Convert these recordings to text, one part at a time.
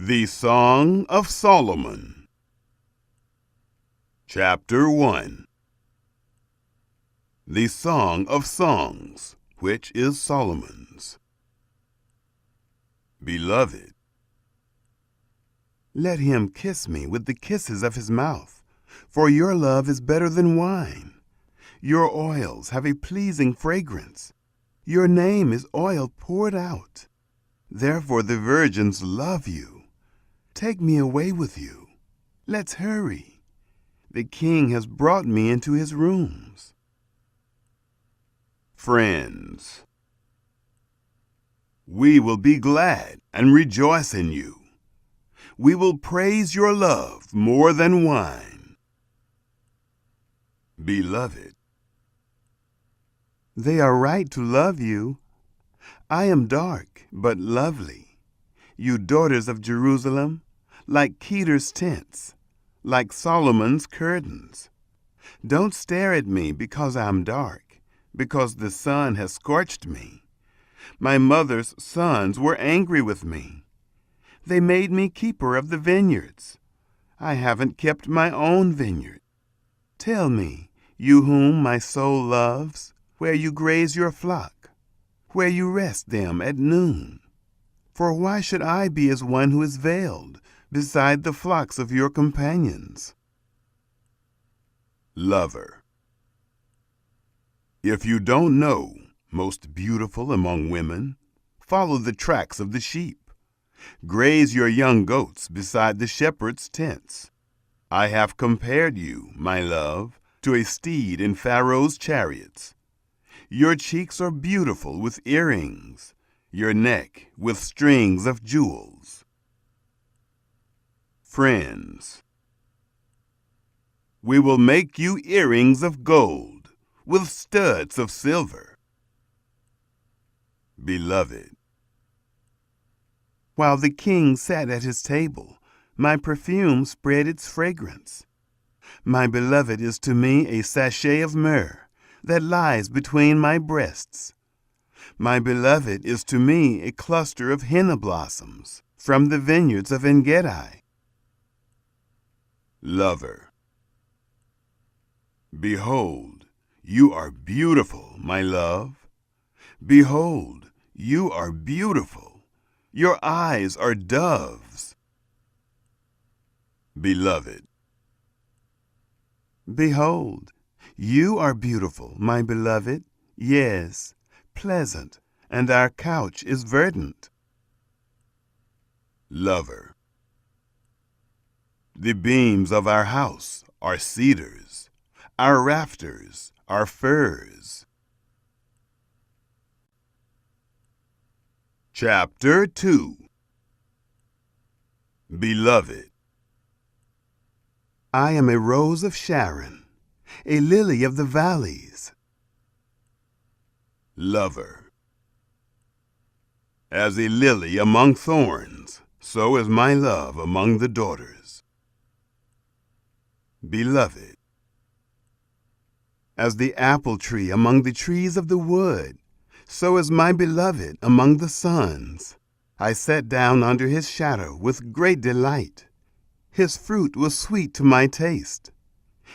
The Song of Solomon. Chapter 1. The Song of Songs, which is Solomon's. Beloved, let him kiss me with the kisses of his mouth, for your love is better than wine. Your oils have a pleasing fragrance. Your name is oil poured out. Therefore the virgins love you. Take me away with you. Let's hurry. The king has brought me into his rooms. Friends, we will be glad and rejoice in you. We will praise your love more than wine. Beloved, they are right to love you. I am dark but lovely. You daughters of Jerusalem, like Kedar's tents, like Solomon's curtains. Don't stare at me because I'm dark, because the sun has scorched me. My mother's sons were angry with me. They made me keeper of the vineyards. I haven't kept my own vineyard. Tell me, you whom my soul loves, where you graze your flock, where you rest them at noon. For why should I be as one who is veiled beside the flocks of your companions? Lover, if you don't know, most beautiful among women, follow the tracks of the sheep. Graze your young goats beside the shepherd's tents. I have compared you, my love, to a steed in Pharaoh's chariots. Your cheeks are beautiful with earrings, your neck with strings of jewels. Friends, we will make you earrings of gold with studs of silver. Beloved, while the king sat at his table, my perfume spread its fragrance. My beloved is to me a sachet of myrrh that lies between my breasts. My beloved is to me a cluster of henna blossoms from the vineyards of En-gedi. Lover, behold, you are beautiful, my love. Behold, you are beautiful. Your eyes are doves. Beloved, behold, you are beautiful, my beloved, yes, pleasant, and our couch is verdant. Lover, the beams of our house are cedars, our rafters are firs. Chapter 2. Beloved, I am a rose of Sharon, a lily of the valleys. Lover, as a lily among thorns, so is my love among the daughters. Beloved, as the apple tree among the trees of the wood, so is my beloved among the sons. I sat down under his shadow with great delight. His fruit was sweet to my taste.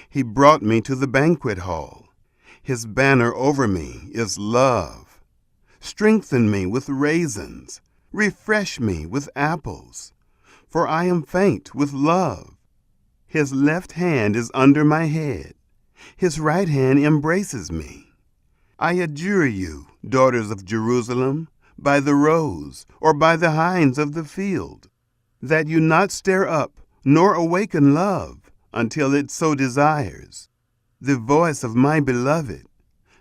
He brought me to the banquet hall. His banner over me is love. Strengthen me with raisins. Refresh me with apples. For I am faint with love. His left hand is under my head. His right hand embraces me. I adjure you, daughters of Jerusalem, by the rose or by the hinds of the field, that you not stir up nor awaken love until it so desires. The voice of my beloved,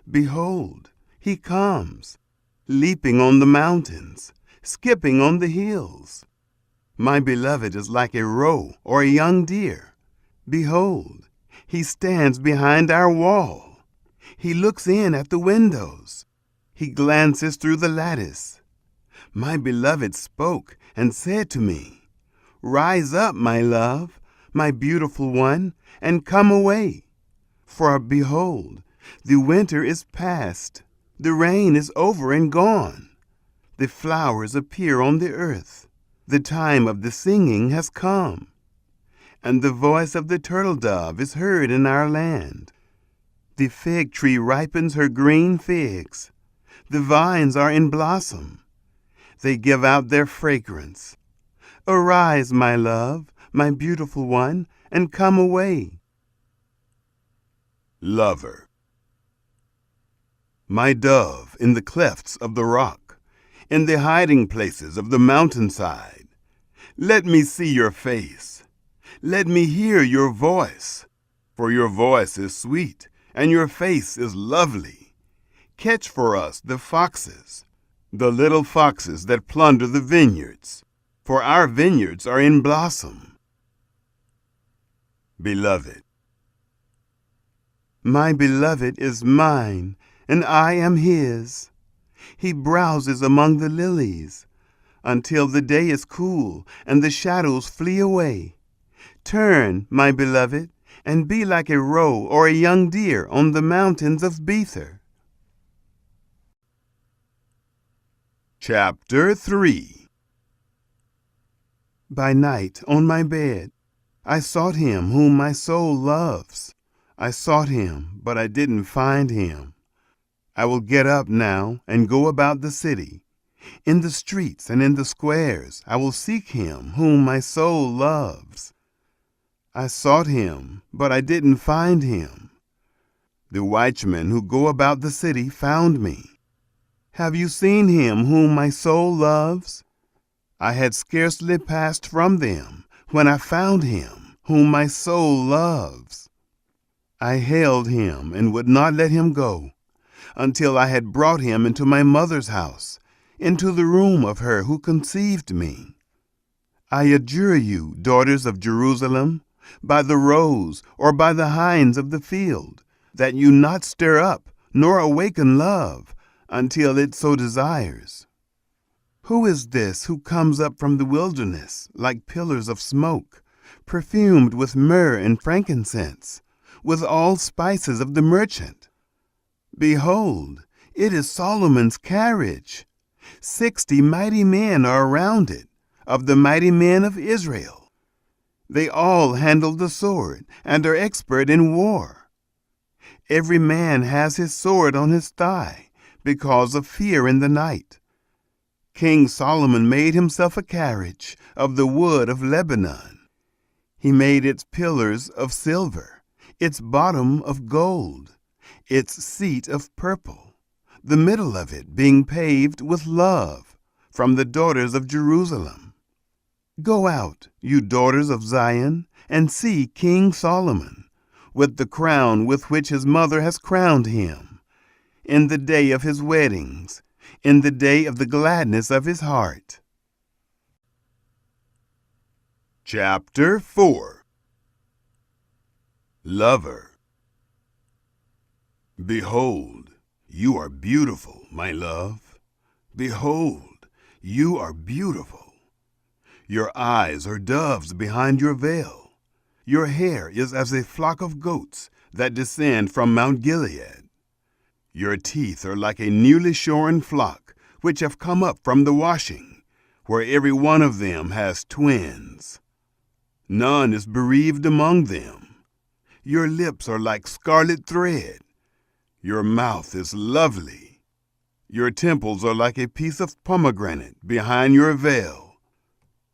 behold, he comes, leaping on the mountains, skipping on the hills. My beloved is like a roe or a young deer. Behold, he stands behind our wall. He looks in at the windows. He glances through the lattice. My beloved spoke and said to me, Rise up, my love, my beautiful one, and come away. For behold, the winter is past, the rain is over and gone. The flowers appear on the earth. The time of the singing has come, and the voice of the turtle dove is heard in our land. The fig tree ripens her green figs. The vines are in blossom. They give out their fragrance. Arise, my love, my beautiful one, and come away. Lover. My dove in the clefts of the rock, in the hiding places of the mountainside, let me see your face. Let me hear your voice, for your voice is sweet, and your face is lovely. Catch for us the foxes, the little foxes that plunder the vineyards, for our vineyards are in blossom. Beloved. My beloved is mine, and I am his. He browses among the lilies, until the day is cool and the shadows flee away. Turn, my beloved, and be like a roe or a young deer on the mountains of Bether. Chapter 3. By night on my bed, I sought him whom my soul loves. I sought him, but I didn't find him. I will get up now and go about the city. In the streets and in the squares I will seek him whom my soul loves. I sought him, but I didn't find him. The watchmen who go about the city found me. Have you seen him whom my soul loves? I had scarcely passed from them when I found him whom my soul loves. I held him and would not let him go until I had brought him into my mother's house, into the room of her who conceived me. I adjure you, daughters of Jerusalem, by the roes or by the hinds of the field, that you not stir up nor awaken love until it so desires. Who is this who comes up from the wilderness like pillars of smoke, perfumed with myrrh and frankincense, with all spices of the merchant? Behold, it is Solomon's carriage. 60 mighty men are around it, of the mighty men of Israel. They all handle the sword and are expert in war. Every man has his sword on his thigh because of fear in the night. King Solomon made himself a carriage of the wood of Lebanon. He made its pillars of silver, its bottom of gold, its seat of purple, the middle of it being paved with love from the daughters of Jerusalem. Go out, you daughters of Zion, and see King Solomon, with the crown with which his mother has crowned him, in the day of his weddings, in the day of the gladness of his heart. Chapter 4. Lover. Behold, you are beautiful, my love. Behold, you are beautiful. Your eyes are doves behind your veil. Your hair is as a flock of goats that descend from Mount Gilead. Your teeth are like a newly shorn flock, which have come up from the washing, where every one of them has twins. None is bereaved among them. Your lips are like scarlet thread. Your mouth is lovely. Your temples are like a piece of pomegranate behind your veil.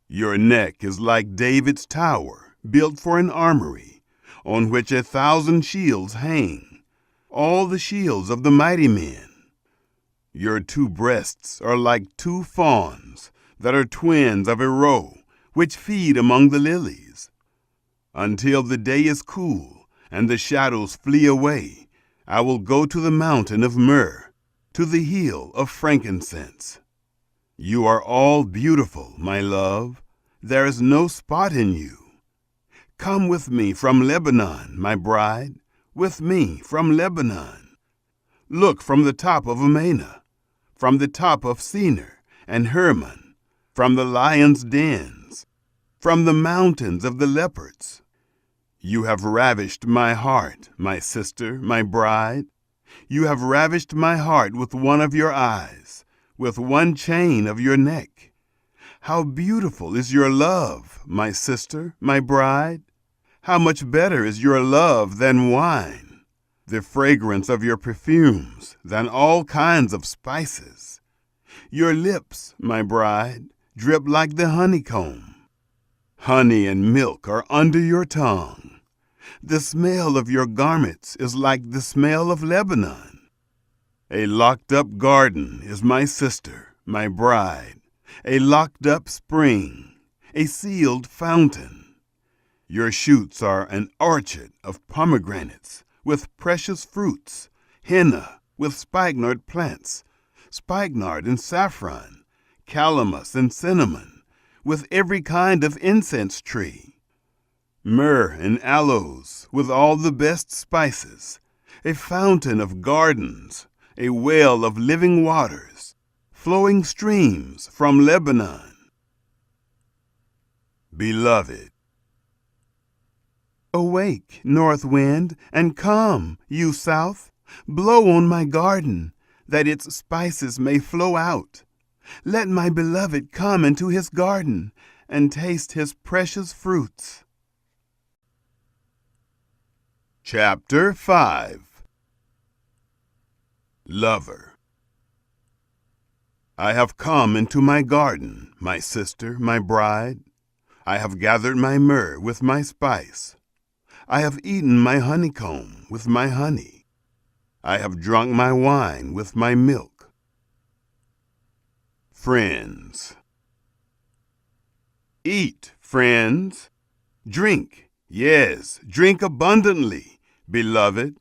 Your neck is like David's tower, built for an armory, on which 1,000 shields hang, all the shields of the mighty men. Your 2 breasts are like 2 fawns that are twins of a roe, which feed among the lilies. Until the day is cool and the shadows flee away, I will go to the mountain of myrrh, to the hill of frankincense. You are all beautiful, my love. There is no spot in you. Come with me from Lebanon, my bride, with me from Lebanon. Look from the top of Amana, from the top of Senir and Hermon, from the lions' dens, from the mountains of the leopards. You have ravished my heart, my sister, my bride. You have ravished my heart with one of your eyes, with one chain of your neck. How beautiful is your love, my sister, my bride! How much better is your love than wine, the fragrance of your perfumes than all kinds of spices. Your lips, my bride, drip like the honeycomb. Honey and milk are under your tongue. The smell of your garments is like the smell of Lebanon. A locked-up garden is my sister, my bride, a locked-up spring, a sealed fountain. Your shoots are an orchard of pomegranates with precious fruits, henna with spikenard plants, spikenard and saffron, calamus and cinnamon, with every kind of incense tree, myrrh and aloes with all the best spices, a fountain of gardens, a well of living waters, flowing streams from Lebanon. Beloved. Awake, north wind, and come, you south. Blow on my garden, that its spices may flow out. Let my beloved come into his garden and taste his precious fruits. Chapter 5. Lover. I have come into my garden, my sister, my bride. I have gathered my myrrh with my spice. I have eaten my honeycomb with my honey. I have drunk my wine with my milk. Friends. Eat, friends. Drink, yes, drink abundantly, beloved.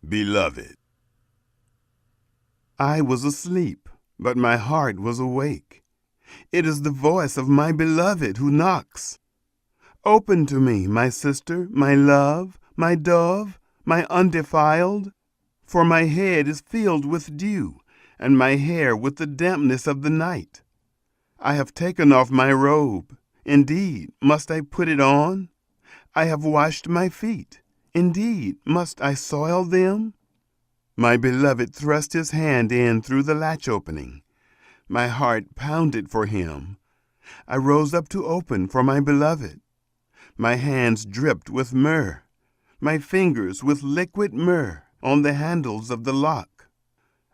Beloved. I was asleep, but my heart was awake. It is the voice of my beloved who knocks. Open to me, my sister, my love, my dove, my undefiled, for my head is filled with dew, and my hair with the dampness of the night. I have taken off my robe. Indeed, must I put it on? I have washed my feet. Indeed, must I soil them? My beloved thrust his hand in through the latch opening. My heart pounded for him. I rose up to open for my beloved. My hands dripped with myrrh, my fingers with liquid myrrh on the handles of the lock.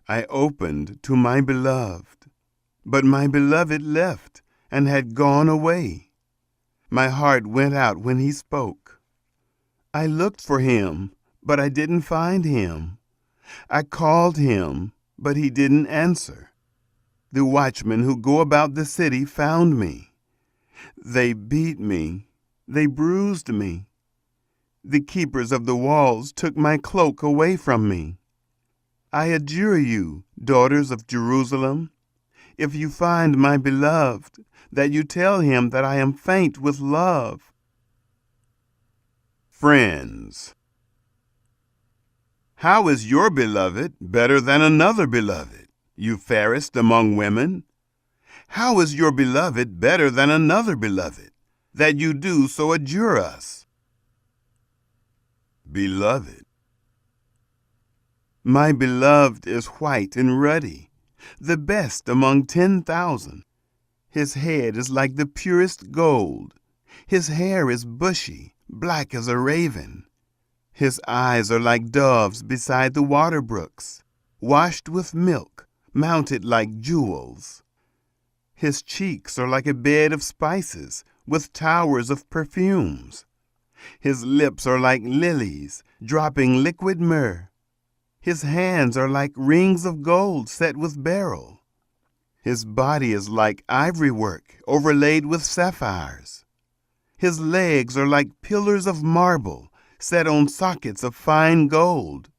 I opened to my beloved, but my beloved left and had gone away. My heart went out when he spoke. I looked for him, but I didn't find him. I called him, but he didn't answer. The watchmen who go about the city found me. They beat me. They bruised me. The keepers of the walls took my cloak away from me. I adjure you, daughters of Jerusalem, if you find my beloved, that you tell him that I am faint with love. Friends. How is your beloved better than another beloved, you fairest among women? How is your beloved better than another beloved, that you do so adjure us? Beloved. My beloved is white and ruddy, the best among 10,000. His head is like the purest gold. His hair is bushy, black as a raven. His eyes are like doves beside the water brooks, washed with milk, mounted like jewels. His cheeks are like a bed of spices, with towers of perfumes. His lips are like lilies, dropping liquid myrrh. His hands are like rings of gold set with beryl. His body is like ivory work overlaid with sapphires. His legs are like pillars of marble set on sockets of fine gold.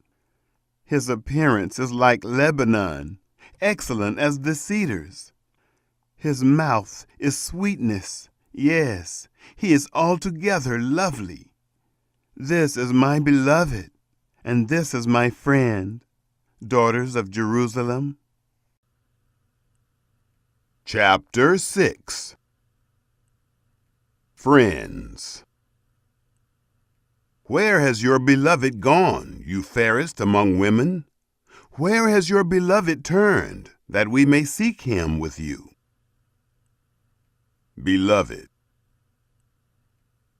His appearance is like Lebanon, excellent as the cedars. His mouth is sweetness. Yes, he is altogether lovely. This is my beloved, and this is my friend, daughters of Jerusalem. Chapter 6. Friends. Where has your beloved gone, you fairest among women? Where has your beloved turned, that we may seek him with you? Beloved.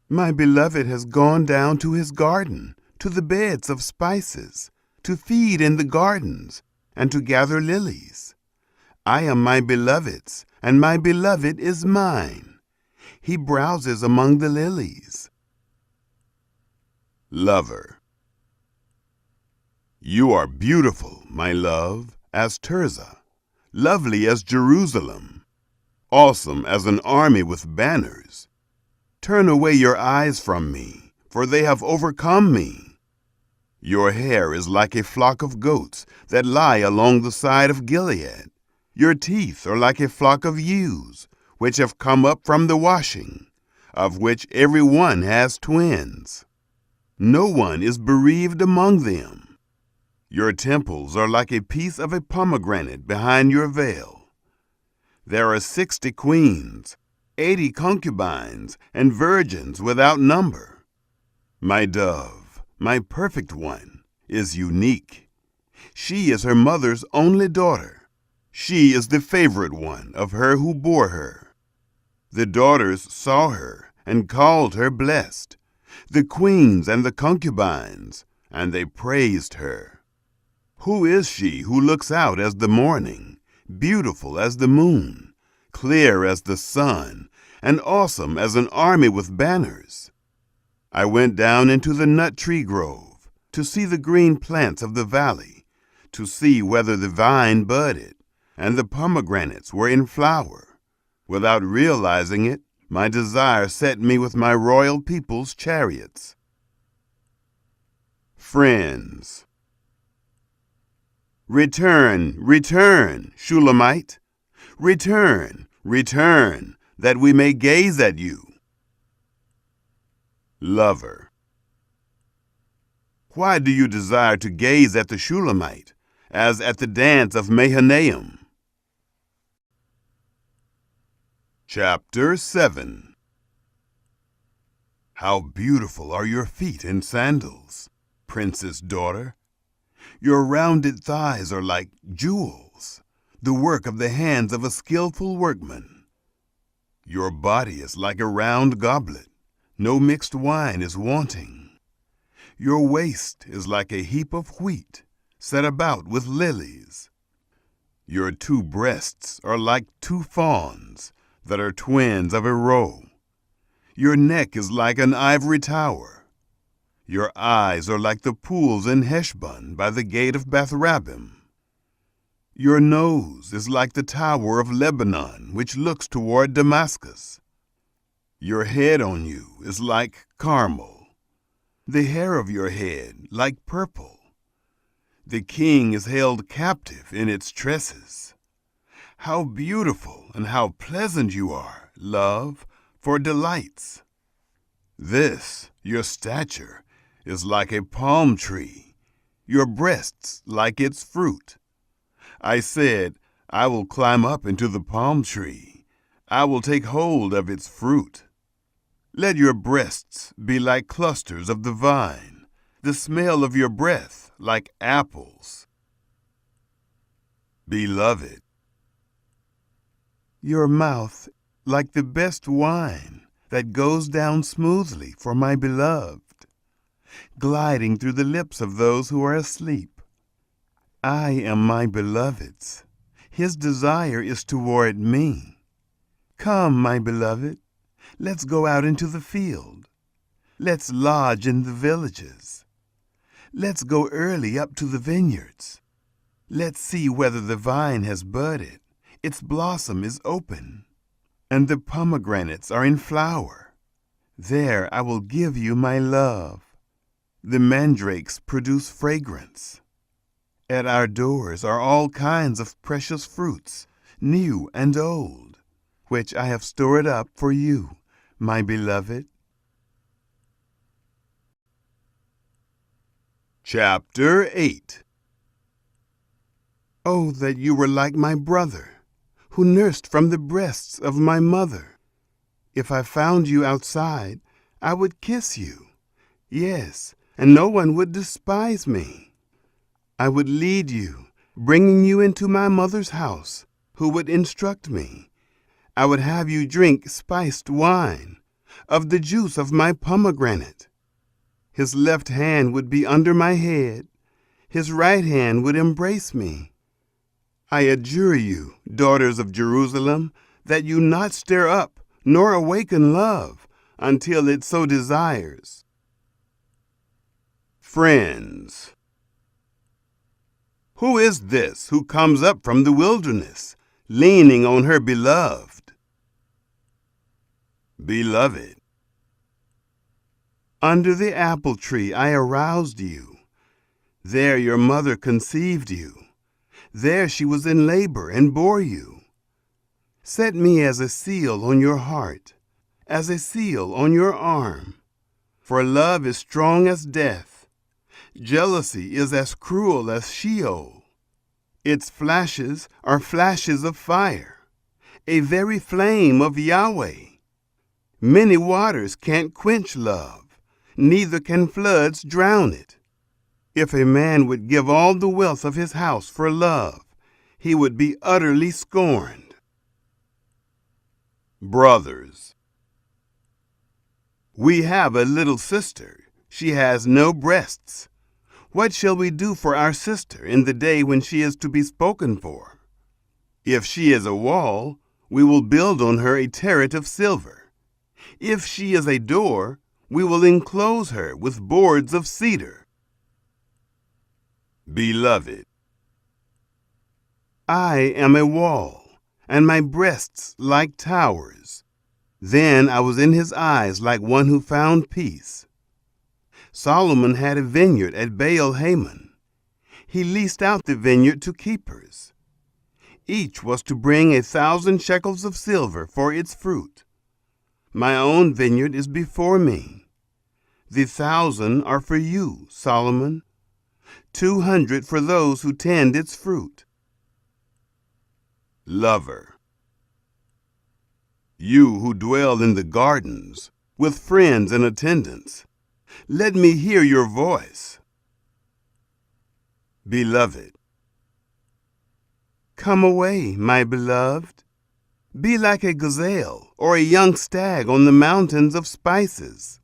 My beloved has gone down to his garden, to the beds of spices, to feed in the gardens, and to gather lilies. I am my beloved's, and my beloved is mine. He browses among the lilies. Lover. You are beautiful, my love, as Tirzah, lovely as Jerusalem, awesome as an army with banners. Turn away your eyes from me, for they have overcome me. Your hair is like a flock of goats that lie along the side of Gilead. Your teeth are like a flock of ewes, which have come up from the washing, of which every one has twins. No one is bereaved among them. Your temples are like a piece of a pomegranate behind your veil. There are 60 queens, 80 concubines, and virgins without number. My dove, my perfect one, is unique. She is her mother's only daughter. She is the favorite one of her who bore her. The daughters saw her and called her blessed, the queens and the concubines, and they praised her. Who is she who looks out as the morning, beautiful as the moon, clear as the sun, and awesome as an army with banners? I went down into the nut tree grove to see the green plants of the valley, to see whether the vine budded and the pomegranates were in flower. Without realizing it, my desire set me with my royal people's chariots. Friends. Return, return, Shulamite. Return, return, that we may gaze at you. Lover. Why do you desire to gaze at the Shulamite, as at the dance of Mahanaim? Chapter 7. How beautiful are your feet in sandals, princess daughter! Your rounded thighs are like jewels, the work of the hands of a skillful workman. Your body is like a round goblet, no mixed wine is wanting. Your waist is like a heap of wheat, set about with lilies. Your 2 breasts are like 2 fawns, that are twins of a roe. Your neck is like an ivory tower. Your eyes are like the pools in Heshbon by the gate of Bath-rabbim. Your nose is like the tower of Lebanon, which looks toward Damascus. Your head on you is like Carmel, the hair of your head like purple. The king is held captive in its tresses. How beautiful and how pleasant you are, love, for delights. This, your stature, is like a palm tree, your breasts like its fruit. I said, I will climb up into the palm tree. I will take hold of its fruit. Let your breasts be like clusters of the vine, the smell of your breath like apples. Beloved. Your mouth like the best wine that goes down smoothly for my beloved, gliding through the lips of those who are asleep. I am my beloved's. His desire is toward me. Come, my beloved, let's go out into the field. Let's lodge in the villages. Let's go early up to the vineyards. Let's see whether the vine has budded. Its blossom is open, and the pomegranates are in flower. There I will give you my love. The mandrakes produce fragrance. At our doors are all kinds of precious fruits, new and old, which I have stored up for you, my beloved. Chapter 8. Oh, that you were like my brother, who nursed from the breasts of my mother. If I found you outside, I would kiss you. Yes, and no one would despise me. I would lead you, bringing you into my mother's house, who would instruct me. I would have you drink spiced wine of the juice of my pomegranate. His left hand would be under my head, his right hand would embrace me. I adjure you, daughters of Jerusalem, that you not stir up nor awaken love until it so desires. Friends. Who is this who comes up from the wilderness, leaning on her beloved? Beloved. Under the apple tree I aroused you. There your mother conceived you. There she was in labor and bore you. Set me as a seal on your heart, as a seal on your arm. For love is strong as death. Jealousy is as cruel as Sheol. Its flashes are flashes of fire, a very flame of Yahweh. Many waters can't quench love, neither can floods drown it. If a man would give all the wealth of his house for love, he would be utterly scorned. Brothers. We have a little sister. She has no breasts. What shall we do for our sister in the day when she is to be spoken for? If she is a wall, we will build on her a turret of silver. If she is a door, we will enclose her with boards of cedar. Beloved. I am a wall, and my breasts like towers. Then I was in his eyes like one who found peace. Solomon had a vineyard at Baal-Hamon. He leased out the vineyard to keepers. Each was to bring 1,000 shekels of silver for its fruit. My own vineyard is before me. The 1,000 are for you, Solomon, 200 for those who tend its fruit. Lover. You who dwell in the gardens, with friends and attendants, let me hear your voice. Beloved. Come away, my beloved. Be like a gazelle or a young stag on the mountains of spices.